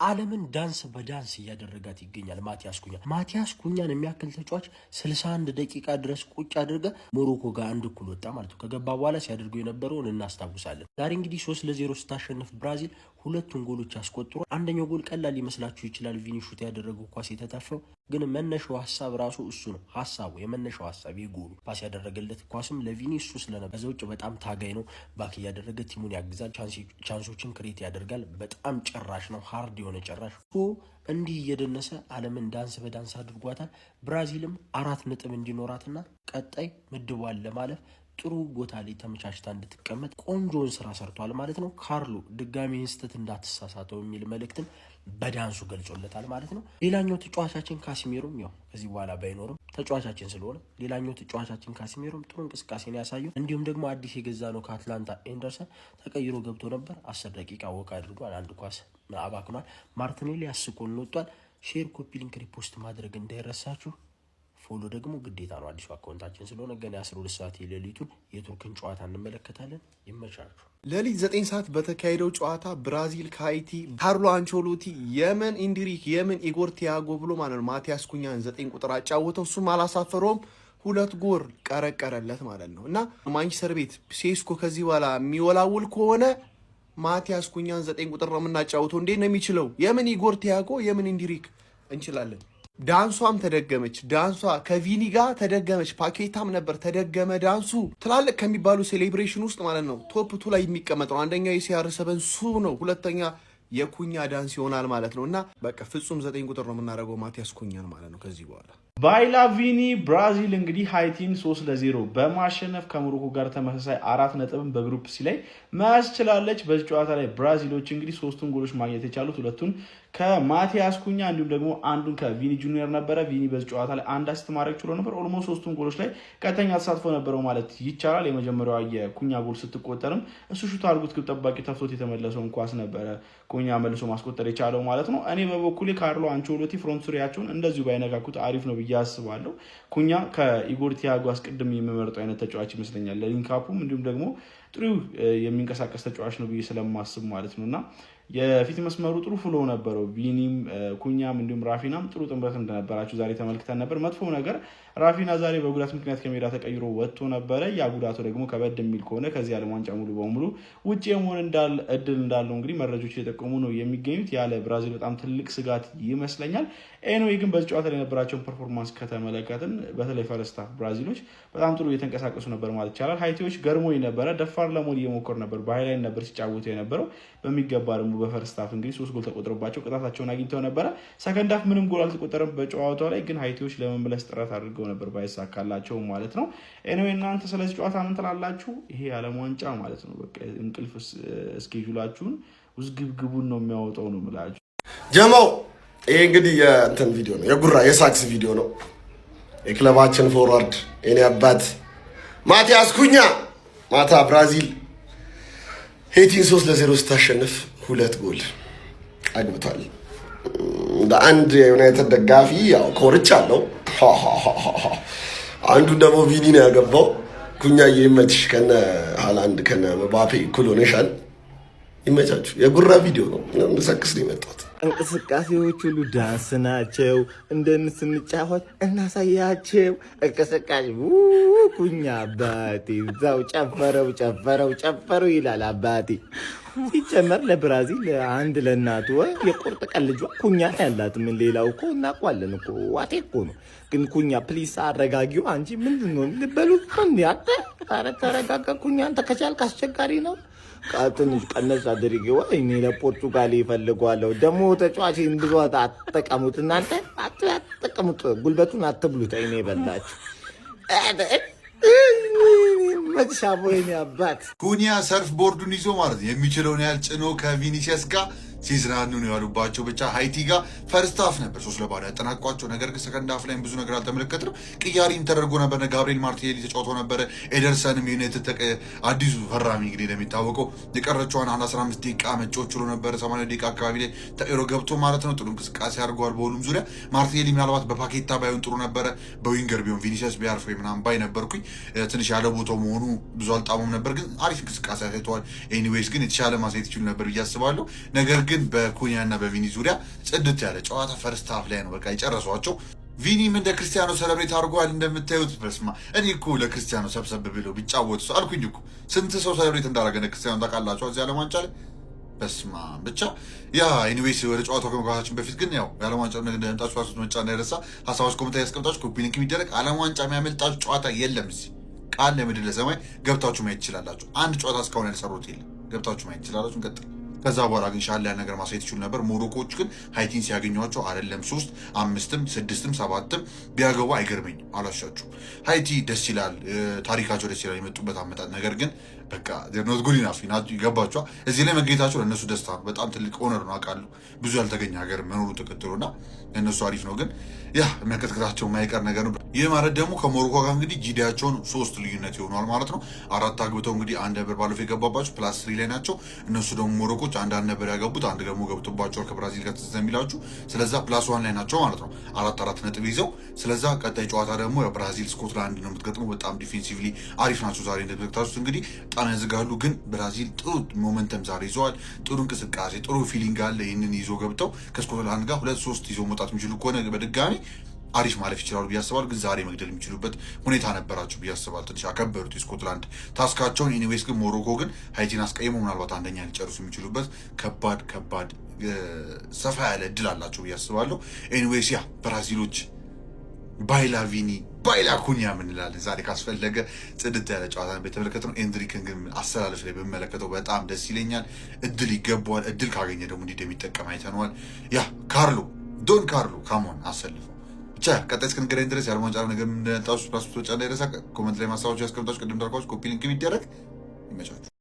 ዓለምን ዳንስ በዳንስ እያደረጋት ይገኛል ማቲያስ ኩኛን የሚያክል ተጫዋች 61 ደቂቃ ድረስ ቁጭ አድርገ ሞሮኮ ጋር አንድ እኩል ወጣ ማለት ነው። ከገባ በኋላ ሲያደርገው የነበረውን እናስታውሳለን። ዛሬ እንግዲህ 3-0 ስታሸንፍ ብራዚል ሁለቱን ጎሎች አስቆጥሮ አንደኛው ጎል ቀላል ሊመስላችሁ ይችላል። ቪኒ ሹት ያደረገው ኳስ የተተፈው ግን መነሻው ሐሳብ ራሱ እሱ ነው። ሐሳቡ የመነሻው ሐሳብ የጎሉ ፓስ ያደረገለት ኳስም ለቪኒ እሱ ስለነበር ከዛ ውጭ በጣም ታጋይ ነው። ባክ ያደረገ ቲሙን ያግዛል፣ ቻንሶችን ክሬት ያደርጋል። በጣም ጨራሽ ነው፣ ሃርድ የሆነ ጨራሽ እንዲህ እየደነሰ ዓለምን ዳንስ በዳንስ አድርጓታል። ብራዚልም 4 ነጥብ እንዲኖራትና ቀጣይ ምድቧን ለማለፍ ጥሩ ቦታ ላይ ተመቻችታ እንድትቀመጥ ቆንጆን ስራ ሰርቷል ማለት ነው። ካርሎ ድጋሚ ስህተት እንዳትሳሳተው የሚል መልእክትን በዳንሱ ገልጾለታል ማለት ነው። ሌላኛው ተጫዋቻችን ካሲሜሮም ያው ከዚህ በኋላ ባይኖርም ተጫዋቻችን ስለሆነ ሌላኛው ተጫዋቻችን ካሲሜሮም ጥሩ እንቅስቃሴን ያሳየው። እንዲሁም ደግሞ አዲስ የገዛ ነው ከአትላንታ ኤንደርሰን ተቀይሮ ገብቶ ነበር። 10 ደቂቃ ወቅ አድርጓል። አንድ ኳስ አባክኗል። ማርቲኔሊ አስቆን ወጥቷል። ሼር፣ ኮፒ ሊንክ፣ ሪፖስት ማድረግ እንዳይረሳችሁ። ፎሎ ደግሞ ግዴታ ነው። አዲሱ አካውንታችን ስለሆነ ገና 12 ሰዓት የሌሊቱን የቱርክን ጨዋታ እንመለከታለን። ይመቻችሁ። ሌሊት 9 ሰዓት በተካሄደው ጨዋታ ብራዚል ከሃይቲ ካርሎ አንቾሎቲ የመን ኢንዲሪክ የመን ኢጎር ቲያጎ ብሎ ማለት ነው ማቲያስ ኩኛን 9 ቁጥር አጫወተው። እሱም አላሳፈረውም። 2 ጎል ቀረቀረለት ማለት ነው። እና ማንቸስተር ቤት ሴስኮ ከዚህ በኋላ የሚወላውል ከሆነ ማቲያስ ኩኛን 9 ቁጥር ነው የምናጫወተው። እንዴት ነው የሚችለው? የመን ኢጎር ቲያጎ የመን ኢንዲሪክ እንችላለን። ዳንሷም ተደገመች። ዳንሷ ከቪኒ ጋር ተደገመች። ፓኬታም ነበር ተደገመ። ዳንሱ ትላልቅ ከሚባሉ ሴሌብሬሽን ውስጥ ማለት ነው ቶፕ 2 ላይ የሚቀመጥ ነው። አንደኛው የሲአር7 ሱ ነው፣ ሁለተኛ የኩኛ ዳንስ ይሆናል ማለት ነው። እና በቃ ፍጹም 9 ቁጥር ነው የምናደርገው ማቲያስ ኩኛን ማለት ነው ከዚህ በኋላ። ባይላ ቪኒ ብራዚል እንግዲህ ሃይቲን 3-0 በማሸነፍ ከሞሮኮ ጋር ተመሳሳይ 4 ነጥብን በግሩፕ ሲ ላይ መያዝ ችላለች። በዚህ ጨዋታ ላይ ብራዚሎች እንግዲህ 3ቱን ጎሎች ማግኘት የቻሉት 2ቱን ከማቲያስ ኩኛ እንዲሁም ደግሞ አንዱን ከቪኒ ጁኒየር ነበረ። ቪኒ በዚህ ጨዋታ ላይ አንድ አሲስት ማድረግ ችሎ ነበር። ኦልሞስት 3ቱን ጎሎች ላይ ቀጥተኛ ተሳትፎ ነበረው ማለት ይቻላል። የመጀመሪያዋ የኩኛ ጎል ስትቆጠርም እሱ ሹት አድርጎት ግብ ጠባቂ ተፍቶት የተመለሰውን ኳስ ነበረ ኩኛ መልሶ ማስቆጠር የቻለው ማለት ነው። እኔ በበኩሌ ካርሎ አንቾሎቲ ፍሮንት ሱሪያቸውን እንደዚሁ ባይነካኩት አሪፍ ነው ብዬ አስባለሁ። ኩኛ ከኢጎር ቲያጎ አስቀድም የሚመርጠው አይነት ተጫዋች ይመስለኛል። ለሊንካፑም እንዲሁም ደግሞ ጥሩ የሚንቀሳቀስ ተጫዋች ነው ብዬ ስለማስብ ማለት ነውና የፊት መስመሩ ጥሩ ፍሎ ነበረው። ቪኒም ኩኛም እንዲሁም ራፊናም ጥሩ ጥምረት እንደነበራቸው ዛሬ ተመልክተን ነበር። መጥፎ ነገር ራፊና ዛሬ በጉዳት ምክንያት ከሜዳ ተቀይሮ ወጥቶ ነበረ። ያ ጉዳቱ ደግሞ ከበድ የሚል ከሆነ ከዚህ ዓለም ዋንጫ ሙሉ በሙሉ ውጪ የመሆን እድል እንዳለው እንግዲህ መረጃዎች እየጠቆሙ ነው የሚገኙት። ያለ ብራዚል በጣም ትልቅ ስጋት ይመስለኛል። ኤኖዌ ግን በዚህ ጨዋታ ላይ የነበራቸውን ፐርፎርማንስ ከተመለከትን በተለይ ፈርስት ሃፍ ብራዚሎች በጣም ጥሩ እየተንቀሳቀሱ ነበር ማለት ይቻላል። ሃይቲዎች ገርሞኝ ነበረ። ደፋር ለመሆን እየሞከሩ ነበር። በሃይላይን ነበር ሲጫወቱ የነበረው። በሚገባ ደግሞ በፈርስት ሃፍ እንግዲህ 3 ጎል ተቆጥሮባቸው ቅጣታቸውን አግኝተው ነበረ። ሰከንድ ሃፍ ምንም ጎል አልተቆጠረም በጨዋታው ላይ። ግን ሃይቲዎች ለመመለስ ጥረት አድርገው ነበር ባይሳካላቸው ማለት ነው። ኤኒዌይ እናንተ ስለዚህ ጨዋታ ምን ትላላችሁ? ይሄ ዓለም ዋንጫ ማለት ነው በቃ እንቅልፍ እስኬጁላችሁን ውዝግብግቡን ነው የሚያወጣው ነው የምላችሁ። ጀማው ይሄ እንግዲህ የእንትን ቪዲዮ ነው፣ የጉራ የሳክስ ቪዲዮ ነው። የክለባችን ፎርዋርድ የኔ አባት ማቲያስ ኩኛ ማታ ብራዚል ሄቲን 3-0 ስታሸንፍ 2 ጎል አግብቷል። እንደ አንድ የዩናይትድ ደጋፊ ያው ኮርቻለሁ። አንዱ ደግሞ ቪኒ ነው ያገባው። ኩኛ ይመችሽ፣ ከነ ሃላንድ ከነ መባፔ እኩል ሆነሻል። ይመቻችሁ። የጉራ ቪዲዮ ነው። እንደሰክስ ነው የመጣሁት። እንቅስቃሴዎች ሁሉ ዳንስ ናቸው። እንደንስንጫወት እናሳያቸው። እንቅስቃሴ ኩኛ አባቴ እዛው ጨፈረው ይላል አባቴ። ሲጨመር ለብራዚል አንድ ለእናቱ የቁርጥ ቀን ልጇ ኩኛ ያላት ምን ሌላው እኮ እናውቋለን እኮ ዋቴ እኮ ነው። ግን ኩኛ ፕሊስ አረጋጊው። አንቺ ምንድን ነው ልበሉት እንዲ አተ ተረጋጋ ኩኛ። አንተ ከቻልክ አስቸጋሪ ነው። ትንሽ ቀነስ አድርጌ ወይኔ ለፖርቱጋል ይፈልጓለሁ። ደግሞ ተጫዋች ብዙ አትጠቀሙት እናንተ አትጠቀሙት። ጉልበቱን አትብሉት። አይኔ በላችሁ መጥሻቦ የኔ አባት። ኩኒያ ሰርፍ ቦርዱን ይዞ ማለት የሚችለውን ያህል ጭኖ ከቪኒሲየስ ጋር ሲዝናኑ ነው ያሉባቸው። ብቻ ሃይቲ ጋር ፈርስት ሃፍ ነበር 3-0 ያጠናቋቸው። ነገር ግን ሰከንድ ሃፍ ላይም ብዙ ነገር አልተመለከትንም። ቅያሪም ተደርጎ ነበር። ጋብሪኤል ማርቲኔሊ ተጫውቶ ነበረ። ኤደርሰንም ዩናይትድ አዲሱ ፈራሚ እንግዲህ እንደሚታወቀው የቀረችዋን 15 ደቂቃ መጫወት ችሎ ነበረ። 80 ደቂቃ አካባቢ ላይ ተቀይሮ ገብቶ ማለት ነው። ጥሩ እንቅስቃሴ አድርገዋል በሁሉም ዙሪያ። ማርቲኔሊ ምናልባት በፓኬታ ባይሆን ጥሩ ነበረ፣ በዊንገር ቢሆን ቪኒሲየስ ቢያርፍ ወይ ምናምን ባይ ነበርኩኝ። ትንሽ ያለ ቦታው መሆኑ ብዙ አልጣሙም ነበር፣ ግን አሪፍ እንቅስቃሴ አሳይተዋል። ኤኒዌይስ ግን የተሻለ ማሳየት ይችሉ ነበር ብዬ አስባለሁ። ነገር ግን በኩኒያ እና በቪኒ ዙሪያ ጽድት ያለ ጨዋታ ፈርስት ሃፍ ላይ ነው በቃ የጨረሷቸው። ቪኒም እንደ ክርስቲያኖ ሰለብሬት አድርጓል እንደምታዩት። በስማ እኔ እኮ ለክርስቲያኖ ሰብሰብ ብለው ቢጫወቱ አልኩኝ እኮ። ስንት ሰው ሰለብሬት እንዳደረገ እንደ ክርስቲያኖ ታውቃላችሁ እዚህ ዓለም ዋንጫ ላይ። በስማ ብቻ ያ ኤኒዌይስ ወደ ጨዋታው ከመግባታችን በፊት ግን ያው የዓለም ዋንጫ ነገር እንደምጣችሁ ራሱ መጫ እንዳይረሳ ሀሳባች ኮሜንት ያስቀምጣችሁ፣ ኮፒ ሊንክ የሚደረግ ዓለም ዋንጫ የሚያመልጣችሁ ጨዋታ የለም። እዚህ ቃል ለምድር ለሰማይ ገብታችሁ ማየት ትችላላችሁ። አንድ ጨዋታ እስካሁን ያልሰሩት የለም። ገብታችሁ ማየት ትችላላችሁ። እንቀጥል። ከዛ በኋላ ግን ሻለ ያ ነገር ማሳየት ይችሉ ነበር። ሞሮኮዎች ግን ሃይቲን ሲያገኟቸው አይደለም 3 5 6 7 ቢያገቡ አይገርመኝም። አላሻችሁ ሃይቲ ደስ ይላል፣ ታሪካቸው ደስ ይላል፣ የመጡበት አመጣጥ። ነገር ግን በቃ ኖት ጉድ ኢናፍ ይገባቸዋል። እዚህ ላይ መገኘታቸው ለእነሱ ደስታ ነው። በጣም ትልቅ ኦነር ነው አውቃለሁ። ብዙ ያልተገኘ ሀገር መኖሩ ተከትሎና እነሱ አሪፍ ነው። ግን ያ የሚያቀጥቅጣቸው የማይቀር ነገር ነው። ይህ ማለት ደግሞ ከሞሮኮ ጋር እንግዲህ ጂዲያቸውን 3 ልዩነት ይሆኗል ማለት ነው። 4 አግብተው እንግዲህ 1 ነበር ባለፈው የገባባቸው ፕላስ 3 ላይ ናቸው። እነሱ ደግሞ ሞሮኮች 1 ነበር ያገቡት፣ 1 ደግሞ ገብቶባቸዋል ከብራዚል ጋር ትዝ የሚላችሁ። ስለዛ ፕላስ 1 ላይ ናቸው ማለት ነው። 4 ነጥብ ይዘው ስለዛ ቀጣይ ጨዋታ ደግሞ ብራዚል ስኮትላንድ ነው የምትገጥመው። በጣም ዲፌንሲቭሊ አሪፍ ናቸው። ዛሬ እንደምታዩት እንግዲህ በጣም ያዝጋሉ። ግን ብራዚል ጥሩ ሞመንተም ዛሬ ይዘዋል። ጥሩ እንቅስቃሴ፣ ጥሩ ፊሊንግ አለ። ይህንን ይዞ ገብተው ከስኮትላንድ ጋር 2-3 ይዞ መውጣት የሚችሉ ከሆነ በድጋሚ አሪፍ ማለፍ ይችላሉ ብዬ አስባለሁ። ግን ዛሬ መግደል የሚችሉበት ሁኔታ ነበራቸው ብዬ አስባለሁ። ትንሽ አከበሩት የስኮትላንድ ታስካቸውን። ኤኒዌይስ ግን ሞሮኮ ግን ሃይቲን አስቀይመው ምናልባት አንደኛ ሊጨርሱ የሚችሉበት ከባድ ሰፋ ያለ እድል አላቸው ብዬ አስባለሁ። ኤኒዌይስ ያ ብራዚሎች ባይላ ቪኒ ባይላ ኩኒያ ምንላለን። ዛሬ ካስፈለገ ጽድት ያለ ጨዋታ በተመለከተ ነው። ኤንድሪክን ግን አሰላለፍ ላይ በመለከተው በጣም ደስ ይለኛል። እድል ይገባዋል። እድል ካገኘ ደግሞ እንዲህ እንደሚጠቀም አይተነዋል። ያ ዶን ካርሎ ካሞን አሰልፈው ብቻ ቀጣይ እስክንገናኝ ድረስ የዓለም ዋንጫ ነገር እንደነጣሱ ፕላስ ብቻ እንዳይረሳ። ኮመንት ላይ ማሳባቸው ያስቀምጣችሁ። ቅድም እንዳልኳችሁ ኮፒ ሊንክ ቢደረግ ይመቻችሁ።